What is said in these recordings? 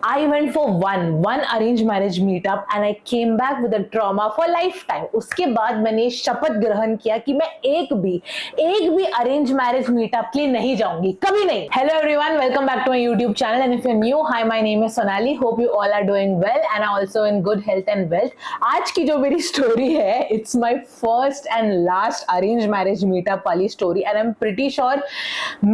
I went for one arranged marriage meetup and I came back with a trauma for lifetime. उसके बाद मैंने शपथ ग्रहण किया कि मैं एक भी अरेंज मैरिज मीटअप के लिए नहीं जाऊंगी, कभी नहीं. Hello everyone, welcome back to my YouTube channel and if you're new, hi, my name is Sonali. Hope you all are doing well and also in good health and wealth. आज की जो मेरी स्टोरी है, it's my first and last arranged marriage meetup वाली story and I'm pretty sure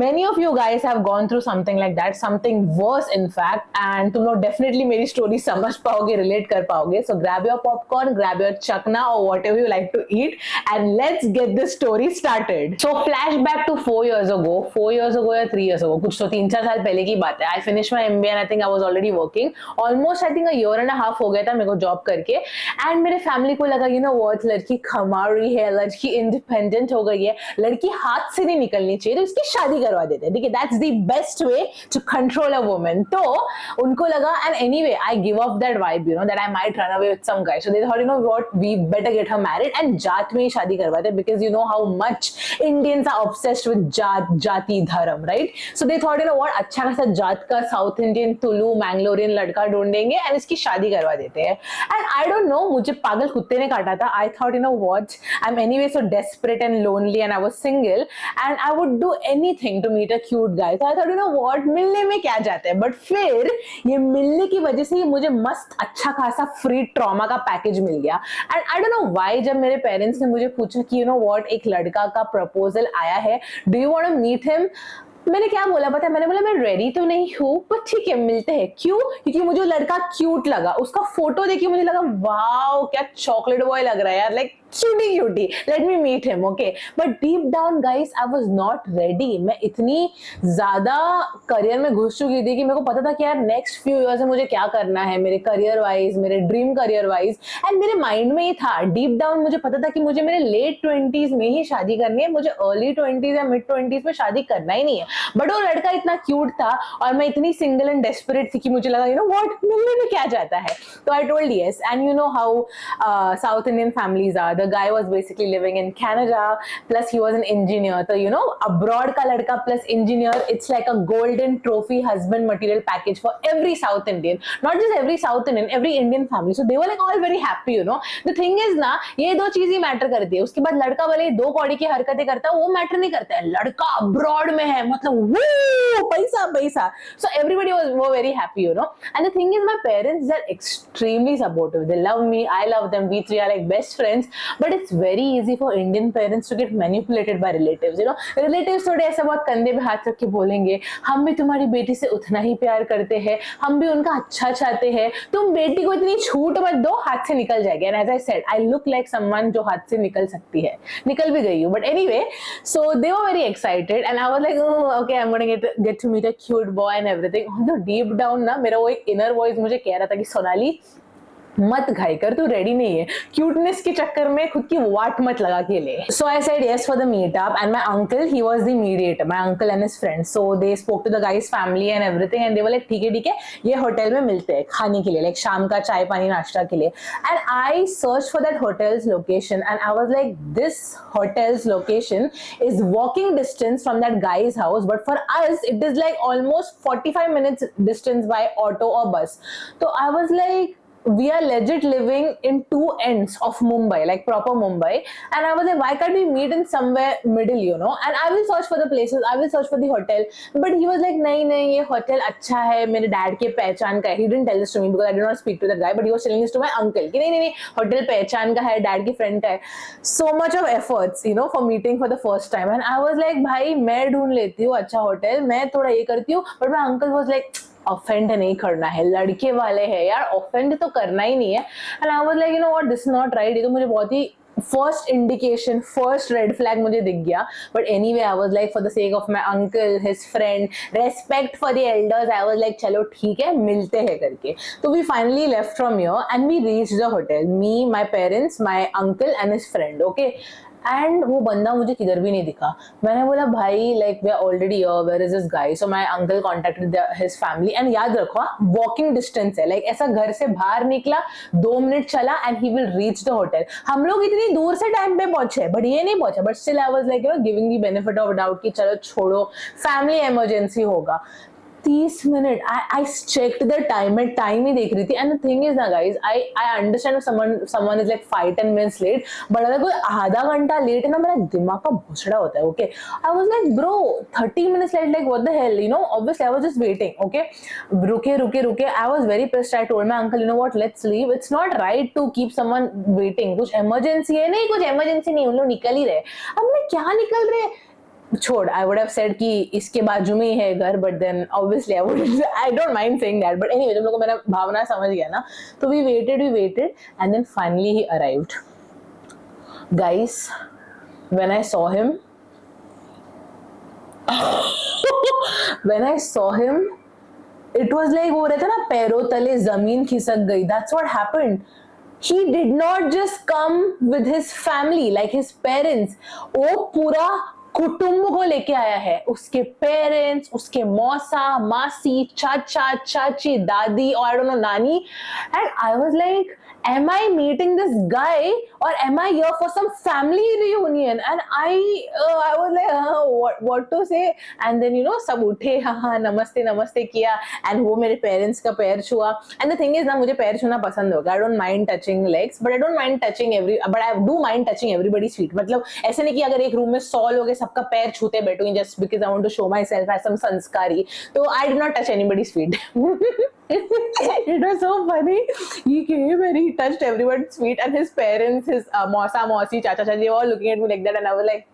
many of you guys have gone through something like that, something worse in fact, and तुम लोग definitely मेरी story समझ पाओगे, relate कर पाओगे. So grab your popcorn, grab your चकना और whatever you like to eat and let's get this story started. So flashback to 4 years ago, 4 years ago या 3 years ago, कुछ तो 3-4 साल पहले की बात है. I finish my MBA and I think I was already working. Almost I think a year and a half हो गया था मेरे को जॉब करके एंड मेरे फैमिली को लगा यू नो व्हाट, लड़की कमा रही है, लड़की इंडिपेंडेंट हो गई है, लड़की हाथ से नहीं निकलनी चाहिए तो इसकी शादी करवा देते हैं. ठीक है, that's the best way to control a woman. तो उनको लगा, and anyway I give off that vibe, you know, that I might run away with some guy, so they thought, you know what, we better get her married and जात में ही शादी करवाते, because you know how much Indians are obsessed with जात, जाति धर्म, right? So they thought, you know what, अच्छा खासा जात का साउथ इंडियन तुलू मैंगलोरियन लड़का ढूंढेंगे and इसकी शादी करवा देते हैं. And I don't know, मुझे पागल कुत्ते ने काटा था. I thought, you know what, I'm anyway so desperate and lonely and I was single and I would do anything to meet a cute guy. So I thought, you know what, मिलने में क्या जाता है. But फिर ये मिलने की वजह से ही मुझे मस्त अच्छा खासा फ्री ट्रॉमा का पैकेज मिल गया. And I don't know why, जब मेरे पेरेंट्स ने मुझे पूछा कि यू नो व्हाट, एक लड़का का प्रपोजल आया है, do you want to meet him, मैंने क्या बोला पता है, मैंने बोला मैं रेडी तो नहीं हूँ पर ठीक है मिलते हैं. क्यों? क्योंकि मुझे लड़का क्यूट लगा. उसका फोटो देखिए मुझे लगा वाओ क्या चॉकलेट बॉय लग रहा है यार, like cutie, let me meet him. Okay, but deep down guys I was not ready. मैं इतनी ज्यादा करियर में घुस चुकी थी कि मेरे को पता था कि यार नेक्स्ट फ्यू इयर्स में मुझे क्या करना है, मेरे करियर वाइज, मेरे ड्रीम करियर वाइज. एंड मेरे माइंड में ही था, डीप डाउन मुझे पता था कि मुझे मेरे लेट 20s में ही शादी करनी है, मुझे अर्ली 20s या मिड 20s में शादी करना ही नहीं है. बट वो लड़का इतना क्यूट था और मैं इतनी सिंगल एंड डेस्परेट थी कि मुझे लगा यू नो व्हाट, मिलने में क्या जाता है. तो I told yes. And you know how South Indian families are. The guy was basically living in Canada plus he was an engineer. तो यू नो अब्रॉड का लड़का plus engineer, it's like a golden trophy husband material package for every South Indian, not just every South Indian, every Indian family. So they were like all very happy. You know the thing is ना, ये दो चीज ही matter करती है. उसके बाद लड़का भले दो कौड़ी की हरकतें करता है वो मैटर नहीं करता है, लड़का अब्रॉड में है मतलब पैसा. So everybody was very happy, you know. And the thing is, my parents, they're extremely supportive. They love me, I love them. We three are like best friends. But it's very easy for Indian parents to get manipulated by relatives, you know. Relatives थोड़े ऐसा बहुत कंधे पे हाथ रख के बोलेंगे, हम भी तुम्हारी बेटी से उतना ही प्यार करते हैं, हम भी उनका अच्छा चाहते हैं, तुम बेटी को इतनी छूट मत दो, हाथ से निकल जाएगी. And as I said, I look like someone जो हाथ से निकल सकती है, निकल भी गई हूँ. But anyway, so they were very excited and I was like, oh, okay, I'm going to get to meet a cute boy and everything. Although deep down ना मेरा वो एक inner voice मुझे कह रहा था कि सोनाली मत घाई कर, तू रेडी नहीं है, क्यूटनेस के चक्कर में खुद की वाट मत लगा के ले. So I said yes for the meetup and my uncle, he was the mediator, my uncle and his friend. So they spoke to the guy's family and everything and they were like ठीक है ये hotel में मिलते हैं खाने के लिए, like शाम का चाय पानी नाश्ता के लिए. And I search for that hotels location and I was like this hotels location is walking distance from that guys house, but for us it is like almost 45 minutes distance by auto और बस. तो आई was like we are legit living in two ends of Mumbai, like proper Mumbai, and I was like, why can't we meet in somewhere middle, you know? And I will search for the places, I will search for the hotel, but he was like, नहीं ये hotel अच्छा है, मेरे dad के पहचान का है. He didn't tell this to me because I did not speak to the guy, but he was telling this to my uncle कि नहीं hotel पहचान का है, dad की friend का है. So much of efforts, you know, for meeting for the first time, and I was like, भाई मैं ढूंढ लेती हूँ अच्छा hotel, मैं थोड़ा ये करती हूँ. But my uncle was like, offend नहीं करना है, लड़के वाले हैं यार, ऑफेंड तो करना ही नहीं है. And I was like you know what, this is not right. ये तो मुझे बहुत ही first indication, first red flag मुझे दिख गया. But anyway I was like for the sake of my uncle, his friend, respect for the elders, I was like चलो ठीक है मिलते हैं करके. तो we finally left from here and we reached the hotel, me, my parents, my uncle and his friend. Okay, and वो बंदा मुझे किधर भी नहीं दिखा. मैंने बोला भाई like we are already here, where is this guy? So my uncle contacted his family and याद रखो वॉकिंग डिस्टेंस है, लाइक ऐसा घर से बाहर निकला 2 मिनट चला and he will reach the hotel. हम लोग इतनी दूर से टाइम पे पहुंचे बट ये नहीं पहुंचा. But still I was like you know giving the benefit of doubt कि चलो छोड़ो, फैमिली इमरजेंसी होगा. 30 minute. I checked the time. मैं time ही देख रही थी. And the thing is ना guys, I understand if someone is like 5-10 minutes late, but अगर कोई आधा घंटा लेट है ना, मेरा दिमाग का भुसड़ा होता है. Okay, I was like bro, 30 minutes late, like what the hell, you know? Obviously I was just waiting. Okay, रुके. I was very pissed. I told my uncle, you know what, let's leave. It's not right to keep someone waiting. कुछ emergency है? नहीं, कुछ emergency नहीं, हम लोग निकल ही रहे. अब मैं क्या निकल रहे? छोड़, I would have said कि इसके बाजू में ही है घर, but then obviously I don't mind saying that, but anyway, जब लोगों को मेरा भावना समझ गया ना, तो we waited, and then finally he arrived. Guys, when I saw him, it was like वो रहता ना, पैरों तले जमीन खिसक गई. That's what happened. He did not just come with his family, like his parents. वो पूरा कुटुंब को लेके आया है. उसके पेरेंट्स, उसके मौसा, मासी, चाचा, चाची, दादी, और I don't know, नानी. And I was like, am I meeting this guy or am I here for some family reunion? And I was like, what to say? And then, you know, सब उठे, हाँ नमस्ते किया, and वो मेरे parents का पैर छुआ. And the thing is ना, मुझे पैर छूना पसंद होगा. I don't mind touching legs, but I don't mind touching but I do mind touching everybody's feet. मतलब ऐसे नहीं कि अगर एक रूम में 100 लोग हैं, सबका पैर छूते बैठूंगी just because I want to show myself as some संस्कारी. तो I did not touch anybody's feet. It was so funny. He came and he touched everyone's feet, and his parents, his mausa, mausi, chacha, chachi, were all looking at me like that, and I was like,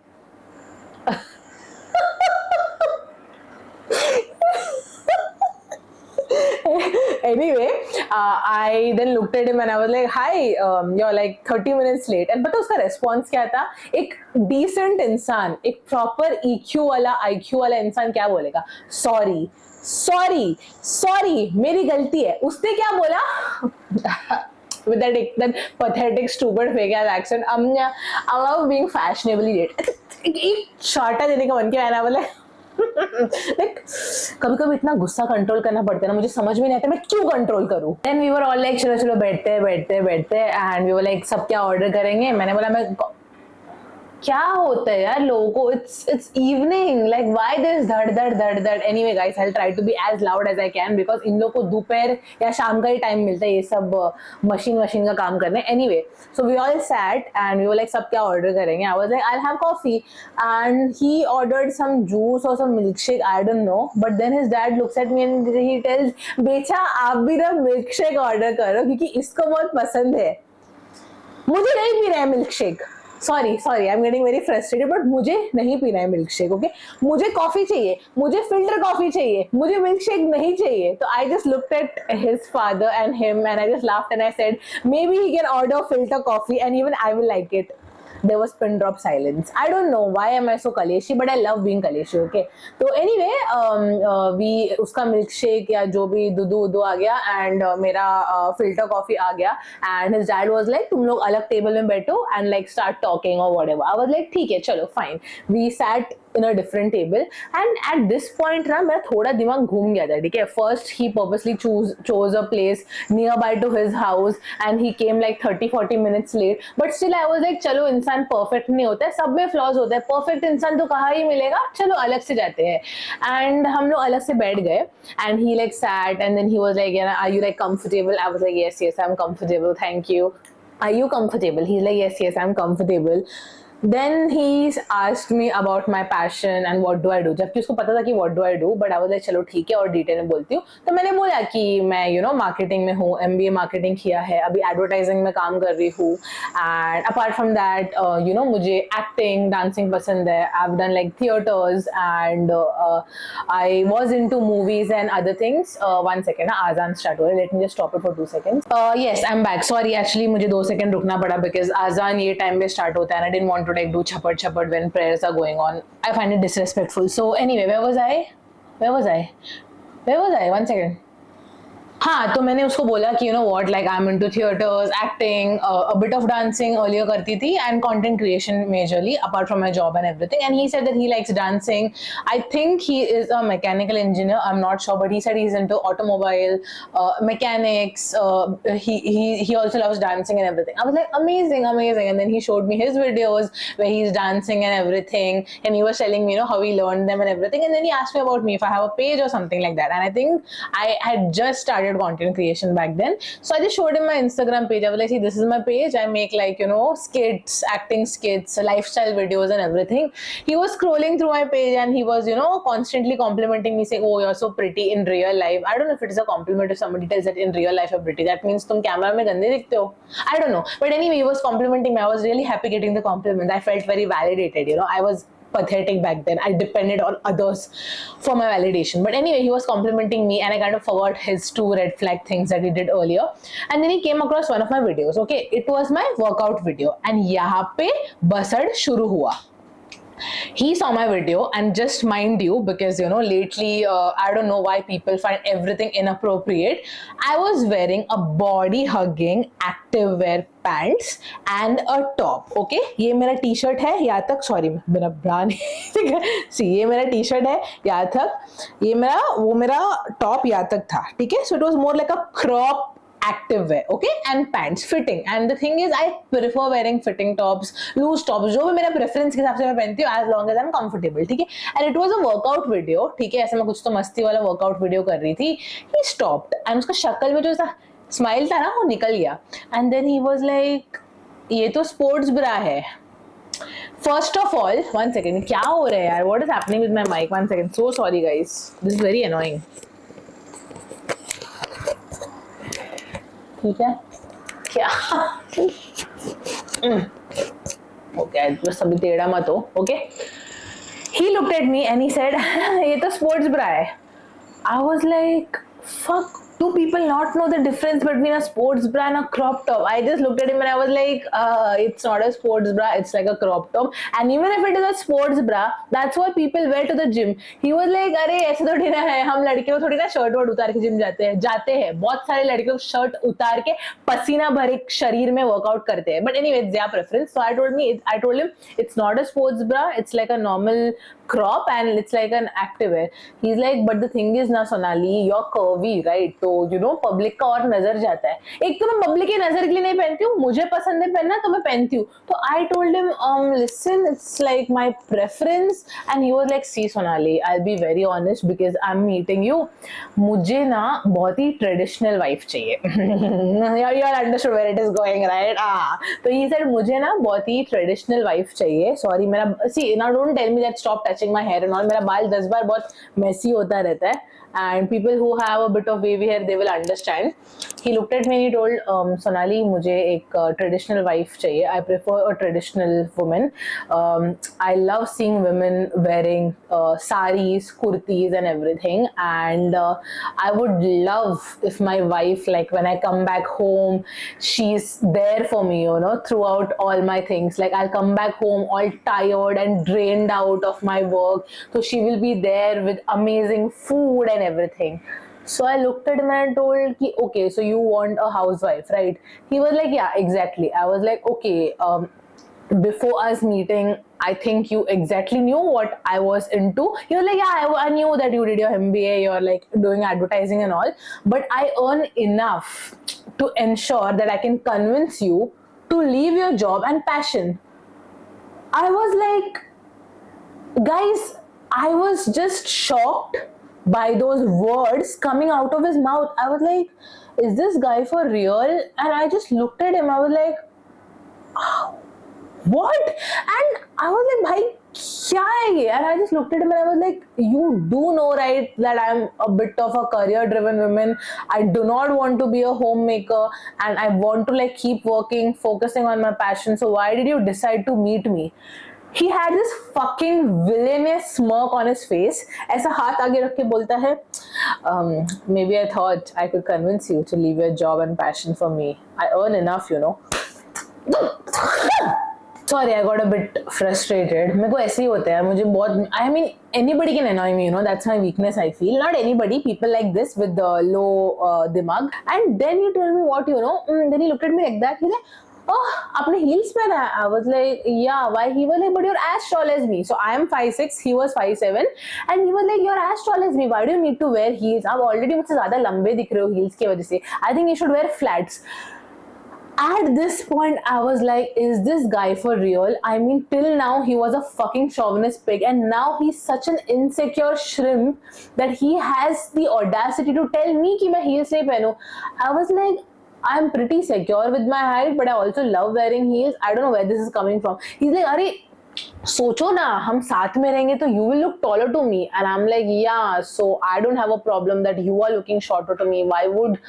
anyway, I then looked at him and I was like, hi, you're like 30 minutes late. And पता उसका response क्या था? एक decent इंसान, एक proper EQ वाला, IQ वाला इंसान क्या बोलेगा? Sorry, मेरी गलती है. उसने क्या बोला? With that pathetic, stupid, fake ass accent, I love being fashionably late. एक शाटा देने का मन किया, मैंने बोला like, कभी-कभी इतना गुस्सा कंट्रोल करना पड़ता है ना, मुझे समझ में नहीं आता मैं क्यों कंट्रोल करूं. Then we were all like, चलो बैठते, and we were like, सब क्या ऑर्डर करेंगे? मैंने बोला मैं क्या होता है यार लोगों को, it's evening, like why this धड़. Anyway guys, I'll try to be as loud as I can because इन लोगों को दोपहर या शाम का ही टाइम मिलता है ये सब मशीन का काम करने. Anyway, so we all sat and we were like, सब क्या ऑर्डर करेंगे? I was like, I'll have coffee, and he ordered some juice or some milkshake, I don't know, but then his dad looks at me and he tells, बेचा आप भी ना milkshake order करो क्योंकि इसको बहुत पसंद है. मुझे नहीं पीना है milkshake. Sorry, I'm getting very frustrated, but मुझे नहीं पीना है मिल्क शेक. ओके, मुझे कॉफी चाहिए, मुझे फिल्टर कॉफी चाहिए, मुझे मिल्क शेक नहीं चाहिए. तो I just looked at his father and him, and I just laughed and I said, maybe he can order filter coffee and even I will like it. There was pin drop silence. I don't know why am I so kaleshi, but I love being kaleshi. Okay, तो anyway, we उसका milk shake या जो भी दूध आ गया, and मेरा filter coffee आ गया, and his dad was like, तुम लोग अलग टेबल में बैठो and like start talking or whatever. I was like, ठीक है चलो fine. We sat in a different table, and at this point ना मेरा थोड़ा दिमाग घूम गया था. ठीक है, first he purposely chose a place nearby to his house, and he came like 30-40 minutes late, but still I was like, चलो इंसान perfect नहीं होता है, सब में flaws होता है, perfect इंसान तो कहाँ ही मिलेगा, चलो अलग से जाते हैं. And हम लोग अलग से बैठ गए, and he like sat, and then he was like, yeah, are you like comfortable? I was like, yes, I'm comfortable, thank you. Are you comfortable? He's like, yes, I'm comfortable. Then he asked me about my passion and what do I do. जबकि उसको पता था कि what do I do, but I was like चलो ठीक है और detail में बोलती हूँ. तो मैंने बोला कि मैं मार्केटिंग में हूँ, MBA मार्केटिंग किया है, अभी एडवर्टाइजिंग में काम कर रही हूँ, एंड अपार्ट फ्रॉम दैट मुझे एक्टिंग, डांसिंग पसंद है. I have done like theatres and I was into movies and other things. One second, आजान स्टार्ट हो रहा है, let me just stop it for 2 seconds. Yes, I am back. Sorry, actually मुझे 2 second रुकना पड़ा because आजान ये time पे start होता है, and I didn't want to like do chapat when prayers are going on. I find it disrespectful. So anyway, where was I? 1 second. हाँ, तो मैंने उसको बोला कि you know what, like I am into theatres, acting, a bit of dancing earlier करती थी, and content creation majorly apart from my job and everything. And he said that he likes dancing. I think he is a mechanical engineer, I am not sure, but he said he is into automobile mechanics. He also loves dancing and everything. I was like, amazing, amazing. And then he showed me his videos where he's dancing and everything, and he was telling me, you know, how he learned them and everything. And then he asked me about me, if I have a page or something like that. And I think I had just started content creation back then, so I just showed him my Instagram page. I was like, see, this is my page. I make, like, you know, skits, acting skits, lifestyle videos and everything. He was scrolling through my page and he was, you know, constantly complimenting me, saying, oh, you're so pretty in real life. I don't know if it is a compliment if somebody tells that in real life you're pretty. That means tum camera mein gande dikhte ho. I don't know, but anyway, he was complimenting me. I was really happy getting the compliment. I felt very validated, you know. I was pathetic back then. I depended on others for my validation. But anyway, he was complimenting me, and I kind of forgot his 2 red flag things that he did earlier. And then he came across one of my videos. Okay, it was my workout video, and yahan pe basad shuru hua. He saw my video, and just mind you, because you know, lately I don't know why people find everything inappropriate, I was wearing a body hugging active wear pants and a top. Okay, ये मेरा T shirt है यहाँ तक, sorry मेरा ब्रा नहीं सी, ये मेरा T shirt है यहाँ तक, ये मेरा टॉप यहाँ तक था, ठीक है. So it was more like a crop active wear, okay, and pants fitting. And the thing is, I prefer wearing fitting tops, loose tops, जो भी मेरा preference के हिसाब से मैं पहनती हूँ, as long as I'm comfortable, ठीक है. And it was a workout video, ठीक है, ऐसे मैं कुछ तो मस्ती वाला workout video कर रही थी. He stopped, and उसका शक्ल में जो सा smile था ना, वो निकल गया. And then he was like, ये तो sports bra है. First of all, one second, क्या हो रहा है यार? What is happening with my mic? One second, so sorry guys, this is very annoying. ठीक है क्या ओके, बस अभी टेढ़ा मत हो. Okay, he looked at me and he said ये तो स्पोर्ट्स ब्रा है. आई was like, fuck, do people not know the difference between a sports bra and a crop top? I just looked at him and I was like, it's not a sports bra, it's like a crop top. And even if it is a sports bra, that's what people wear to the gym. He was like, अरे ऐसे थोड़ी ना है, हम लड़कियों थोड़ी ना shirt वर्ट उतार के जिम जाते हैं. बहुत सारे लड़के लोग शर्ट उतार के पसीना भरे शरीर में वर्कआउट करते हैं. But anyway, it's their preference. So I told him it's not a sports bra, it's like a normal crop and it's like an active wear. He's like, but the thing is ना Sonali, you're curvy, right? तो you know public का और नजर जाता है. एक तो मैं पब्लिक की नजर के लिए नहीं पहनती हूँ, मुझे पसंद है पहनना तो मैं पहनती हूँ. तो I told him, listen, it's like my preference. And he was like, see Sonali, I'll be very honest because I'm meeting you. मुझे ना बहुत ही ट्रेडिशनल वाइफ चाहिए. You all understood where it is going, right? तो he said मुझे ना बहुत ही traditional wife चाहिए. Sorry मेरा, see now don't tell me that stop touching my hair and all. मेरा बाल 10 बार बहुत मेसी होता रहता है. And people who have a bit of wavy hair, they will understand. He looked at me and he told, Sonali, मुझे एक traditional wife चाहिए. I prefer a traditional woman. I love seeing women wearing saris, kurtis and everything. And I would love if my wife, like when I come back home, she's there for me, you know, throughout all my things. Like I'll come back home all tired and drained out of my work. So she will be there with amazing food and everything. So I looked at him and I told, okay, so you want a housewife, right? He was like, yeah, exactly. I was like, okay, before us meeting, I think you exactly knew what I was into. He was like, yeah, I knew that you did your MBA, you're like doing advertising and all, but I earn enough to ensure that I can convince you to leave your job and passion. I was like, guys, I was just shocked by those words coming out of his mouth. I was like, is this guy for real? And I just looked at him. I was like, oh, what? And I was like, bhai, kya hai ye? And I just looked at him and I was like, you do know, right, that I'm a bit of a career-driven woman. I do not want to be a homemaker and I want to like keep working, focusing on my passion. So why did you decide to meet me? He had this fucking villainous smirk on his face. ऐसा हाथ आगे रख के बोलता है, maybe I thought I could convince you to leave your job and passion for me. I earn enough, you know. Sorry, I got a bit frustrated. मेरे को ऐसे ही होता है, मुझे बहुत, I mean, anybody can annoy me, you know, that's my weakness, I feel. Not anybody, people like this with the low dimag. And then you tell me what, you know, then he looked at me like that, he's like, oh, आपने heels पहना है? I was like, yeah, why? He was like, but you're as tall as me. So I am 5'6", he was 5'7", and he was like, you're as tall as me. Why do you need to wear heels? आप already मुझसे ज़्यादा लंबे दिख रहे हो heels की वजह से. I think you should wear flats. At this point, I was like, is this guy for real? I mean, till now, he was a fucking chauvinist pig, and now he's such an insecure shrimp that he has the audacity to tell me कि मैं heels नहीं पहनूं. I was like, I'm pretty secure with my height, but I also love wearing heels. I don't know where this is coming from. He's like, अरे सोचो ना, हम साथ में रहेंगे तो you will look taller to me, and I'm like, yeah, so I don't have a problem that you are looking shorter to me. Why would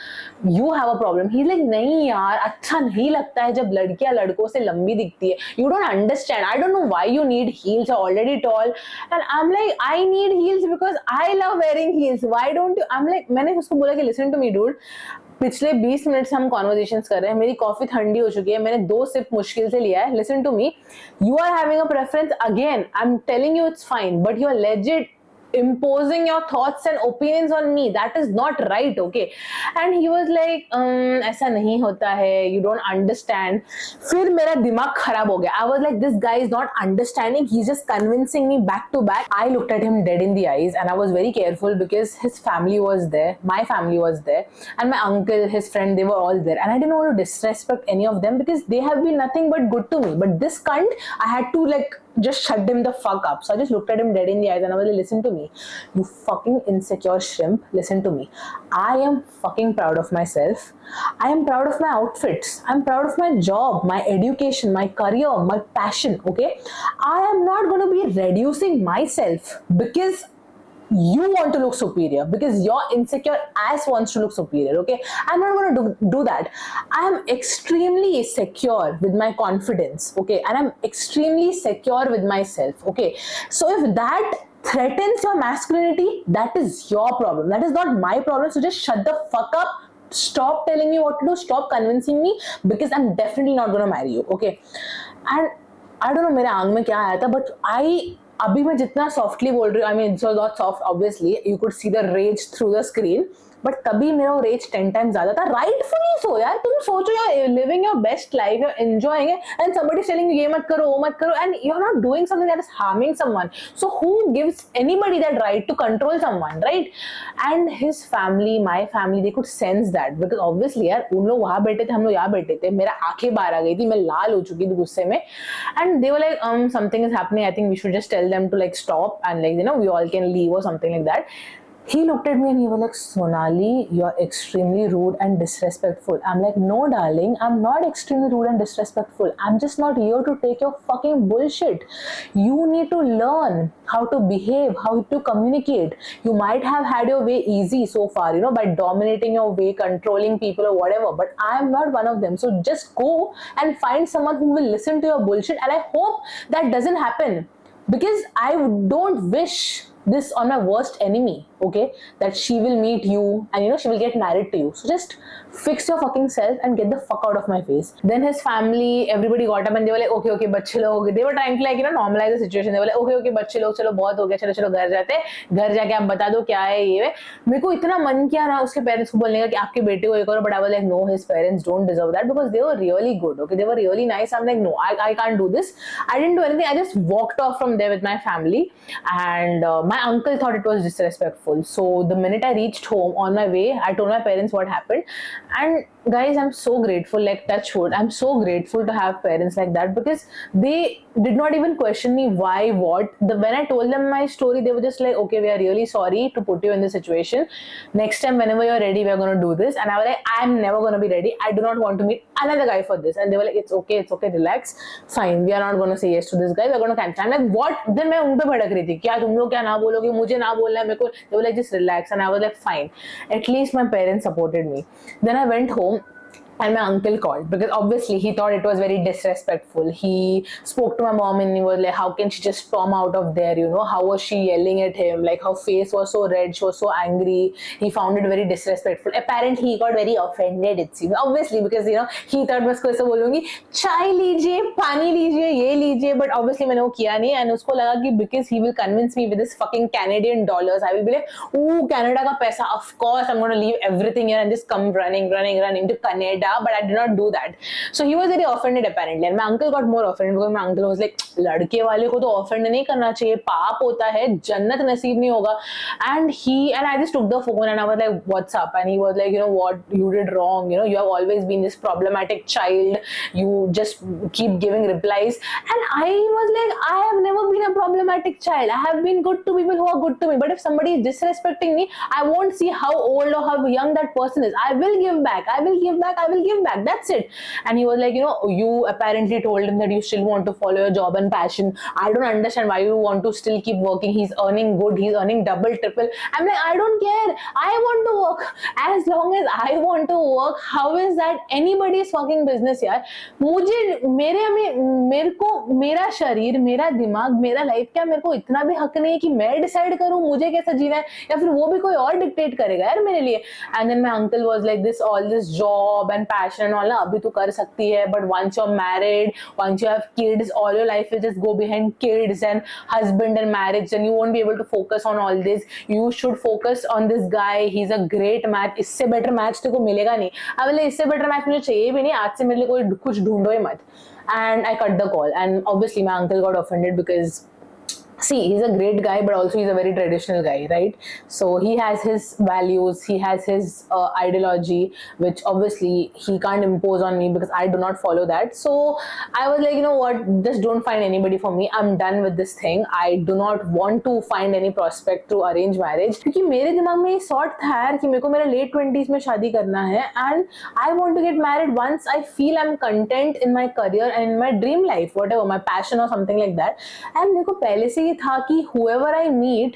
you have a problem? He's like, नहीं यार, अच्छा नहीं लगता है जब लड़कियां लड़कों से लंबी दिखती है. You don't understand. I don't know why you need heels. You're already tall. And I'm like, I need heels because I love wearing heels. Why don't you? I'm like, मैंने उसको बोला कि listen to me, dude. पिछले 20 minute से हम conversations कर रहे हैं, मेरी कॉफी ठंडी हो चुकी है, मैंने 2 सिप मुश्किल से लिया है. Listen to me, you are having a preference again, I am telling you it's fine, but you are legit imposing your thoughts and opinions on me. That is not right, okay? And he was like, ऐसा नहीं होता है, you don't understand. फिर मेरा दिमाग खराब हो गया. I was like, this guy is not understanding, he's just convincing me back to back. I looked at him dead in the eyes and I was very careful because his family was there, my family was there, and my uncle, his friend, they were all there, and I didn't want to disrespect any of them because they have been nothing but good to me. But this cunt, I had to like just shut him the fuck up. So I just looked at him dead in the eyes and I was like, listen to me, you fucking insecure shrimp, listen to me. I am fucking proud of myself. I am proud of my outfits. I'm proud of my job, my education, my career, my passion, okay? I am not going to be reducing myself because you want to look superior, because your insecure ass wants to look superior, okay? I'm not going to do that. I am extremely secure with my confidence, okay? And I'm extremely secure with myself, okay? So if that threatens your masculinity, that is your problem, that is not my problem. So just shut the fuck up, stop telling me what to do, stop convincing me, because I'm definitely not going to marry you, okay? And I don't know मेरे आंग में क्या आया था, but अभी मैं जितना softly बोल रही हूँ, I mean it's not soft, obviously you could see the rage through the screen, but तभी मेरा वो रेज 10 टाइम्स ज्यादा था. राइटफुली सो यार, तुम सोचो यार, living your best life, you enjoying it, and somebody telling you ये मत करो, वो मत करो, and you are not doing something that is harming someone. So who gives anybody that right to control someone, right? And his family, my family, they could sense that, because obviously यार उन लोग वहां बैठे थे, हम लोग यहाँ बैठे थे, मेरा आंखें बाहर आ गई थी, मैं लाल हो चुकी थी गुस्से में. And they were like, something is happening, I think we should just tell them to like stop and like, you know, we all can leave or something like that. He looked at me and he was like, Sonali, you're extremely rude and disrespectful. I'm like, no darling, I'm not extremely rude and disrespectful. I'm just not here to take your fucking bullshit. You need to learn how to behave, how to communicate. You might have had your way easy so far, you know, by dominating your way, controlling people or whatever, but I'm not one of them. So just go and find someone who will listen to your bullshit, and I hope that doesn't happen, because I don't wish this on my worst enemy, okay? That she will meet you and, you know, she will get married to you. So just fix your fucking self and get the fuck out of my face. Then his family, everybody got up and they were like, okay, okay, बच्चे लोग, they were trying to like, you know, normalize the situation. They were like, okay, okay, बच्चे लोग, चलो बहुत हो गया, चलो चलो घर जाते हैं, घर जाके आप बता दो क्या है ये. मेरे को इतना मन किया ना उसके पेरेंट्स को बोलने का कि आपके बेटे को ये करो, but I was like, no, his parents don't deserve that, because they were really good, okay? They were really nice. I'm like, no, I can't do this. I didn't do anything. I just walked off from there with my family, and my uncle thought it was disrespectful. So the minute I reached home, on my way, I told my parents what happened. And guys, I'm so grateful, like touch wood, I'm so grateful to have parents like that, because they did not even question me why, what. When I told them my story, they were just like, okay, we are really sorry to put you in this situation. Next time, whenever you're ready, we're going to do this. And I was like, I'm never going to be ready. I do not want to meet another guy for this. And they were like, it's okay, relax, fine, we are not going to say yes to this guy, we're going to cancel. I'm like, what? Then मैं उन पे भड़क रही थी, क्या तुम लोग क्या ना बोलोगे, मुझे ना बोलना है मेरे को. They were like, just relax. And I was like, fine. At least my parents supported me. Then I went home. and my uncle called because obviously he thought it was very disrespectful. He spoke to my mom and he was like, how can she just storm out of there, you know, how was she yelling at him, like her face was so red, she was so angry. He found it very disrespectful. Apparently he got very offended, it seems, obviously, because you know he thought मैं उसको ऐसे बोलूंगी चाय लीजिए, पानी लीजिए, ये लीजिए, but obviously मैंने वो किया नहीं, and उसको लगा कि because he will convince me with this fucking Canadian dollars, I will be like, ooh, Canada का पैसा, of course I'm going to leave everything here and just come running to Canada. But I did not do that. So he was very offended apparently, and my uncle got more offended because my uncle was like, लड़के वाले को तो offend नहीं करना चाहिए, पाप होता है, जन्नत नसीब नहीं होगा. And I just took the phone and I was like, what's up? And he was like, you know what, you did wrong, you know, you have always been this problematic child, you just keep giving replies. And I was like, I have never been a problematic child, I have been good to people who are good to me, but if somebody is disrespecting me, I won't see how old or how young that person is, I will give back, that's it. And he was like, you know, you apparently told him that you still want to follow your job and passion, I don't understand why you want to still keep working, he's earning good, he's earning double triple. I'm like, I don't care, I want to work, as long as I want to work, how is that anybody's fucking business यार. मुझे मेरे को मेरा शरीर, मेरा दिमाग, मेरा life, क्या मेरे को इतना भी हक नहीं है कि मैं डिसाइड करूं मुझे कैसा जीना है, या फिर वो भी कोई और डिक्टेट करेगा यार मेरे लिए. And then my uncle was like, this all this job and passion and all ना अभी तो कर सकती है, but once you are married, once you have kids, all your life will just go behind kids and husband and marriage, and you won't be able to focus on all this. You should focus on this guy, he is a great match, इससे better match तेरे को मिलेगा नहीं. अब इससे better match मुझे चाहिए भी नहीं, आज से मेरे लिए कोई कुछ ढूंढो ही मत. And I cut the call, and obviously my uncle got offended because see, he's a great guy, but also he's a very traditional guy, right? So he has his values, he has his ideology, which obviously he can't impose on me because I do not follow that. So I was like, you know what, just don't find anybody for me, I'm done with this thing. I do not want to find any prospect through arranged marriage, क्योंकि मेरे दिमाग में ये sort था यार कि मेरे को मेरे late 20s में शादी करना है, and I want to get married once I feel I'm content in my career and in my dream life, whatever my passion or something like that. And मेरे को पहले से था कि whoever I meet,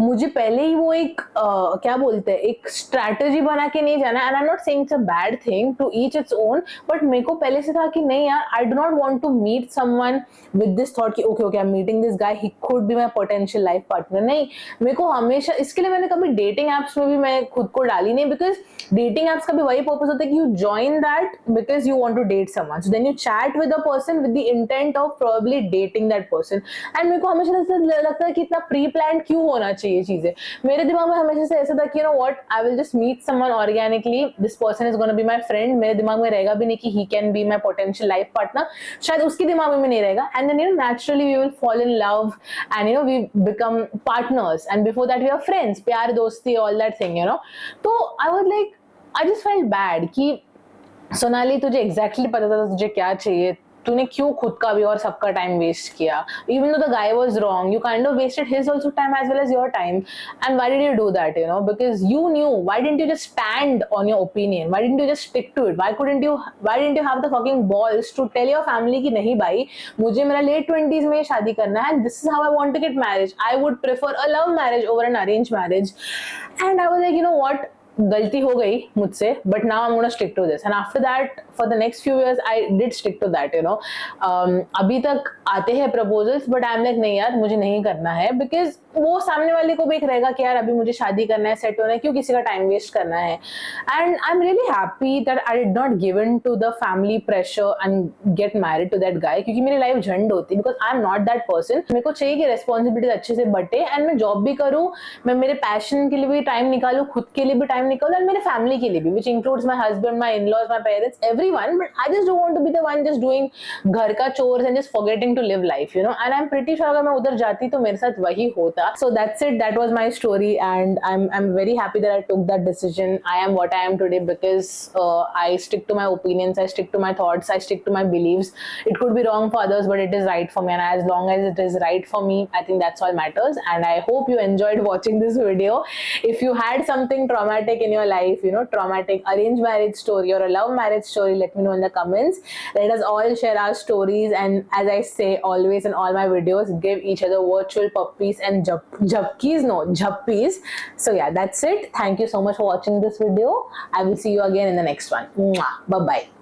मुझे पहले ही वो एक क्या बोलते हैं, एक स्ट्रैटेजी बना के नहीं जाना. And I am not saying it's a bad thing, to each its own, but मेरे को पहले से था कि नहीं यार, I do not want to meet someone with this thought कि okay I am meeting this guy, he could be my potential life partner. नहीं, मेरे को हमेशा, इसके लिए मैंने कभी डेटिंग एप्स में भी मैं खुद को डाली नहीं, बिकॉज डेटिंग एप्स का भी वही पर्पस होता है कि you join that because you want to date someone, so then you chat with a person with the intent of probably dating that person. And मेरे को हमेशा लगता है कि इतना प्री प्लान क्यों होना चाहिए चीजें. मेरे दिमाग में हमेशा से ऐसा था कि you know what, I will just meet someone organically, this person is gonna be my friend. मेरे दिमाग में रहेगा भी नहीं कि he can be my potential life partner, शायद उसके दिमाग में नहीं रहेगा. And then you know naturally we will fall in love and you know we become partners, and before that we are friends, प्यार दोस्ती, all that thing, you know. तो आई was like, I just felt bad कि सोनाली तुझे exactly पता था तुझे क्या चाहिए, तूने क्यों खुद का भी और सबका टाइम वेस्ट किया. even though the guy was wrong, you kind of wasted his also time as well as your time. And why did you do that, you know, because you knew. Why didn't you just stand on your opinion? Why didn't you just stick to it? Why didn't you have the fucking balls to tell your family कि नहीं भाई, मुझे मेरा late 20s में शादी करना है, this is how I want to get married, I would prefer a love marriage over an arranged marriage. And I was like, you know what, गलती हो गई मुझसे, but now I am gonna stick to this. And after that for the next few years I did stick to that, you know. अभी तक आते हैं proposals, but I am like नहीं यार, मुझे नहीं करना है, बिकॉज वो सामने वाले को भी एक रहेगा कि यार अभी मुझे शादी करना है, सेट होना है, क्यों किसी का टाइम वेस्ट करना है. And I am really happy that I did not give in to the family pressure and get married to that guy, क्योंकि मेरी लाइफ झंड होती, because I am not that person. मेरे को चाहिए कि रेस्पॉन्सिबिलिटीज अच्छे से बटे, एंड मैं जॉब भी करूँ, मैं मेरे पैशन के लिए भी टाइम निकालूँ, खुद के लिए भी टाइम निकालूँ, एंड मेरे फैमिली के लिए भी, which includes my husband, my in-laws, my parents, everyone. But I just don't want to be the one just doing घर का chores and just forgetting to live life, you know. And I'm pretty sure अगर मैं उधर जाती तो मेरे साथ वही होता. So that's it. That was my story, and I'm very happy that I took that decision. I am what I am today because I stick to my opinions, I stick to my thoughts, I stick to my beliefs. It could be wrong for others, but it is right for me, and as long as it is right for me, I think that's all matters. And I hope you enjoyed watching this video. If you had something traumatic traumatic in your life, traumatic arranged marriage story or a love marriage story, let me know in the comments. Let us all share our stories, and as I say always in all my videos, give each other virtual puppies and jhappies. So yeah, that's it. Thank you so much for watching this video. I will see you again in the next one. Mwah. Bye bye.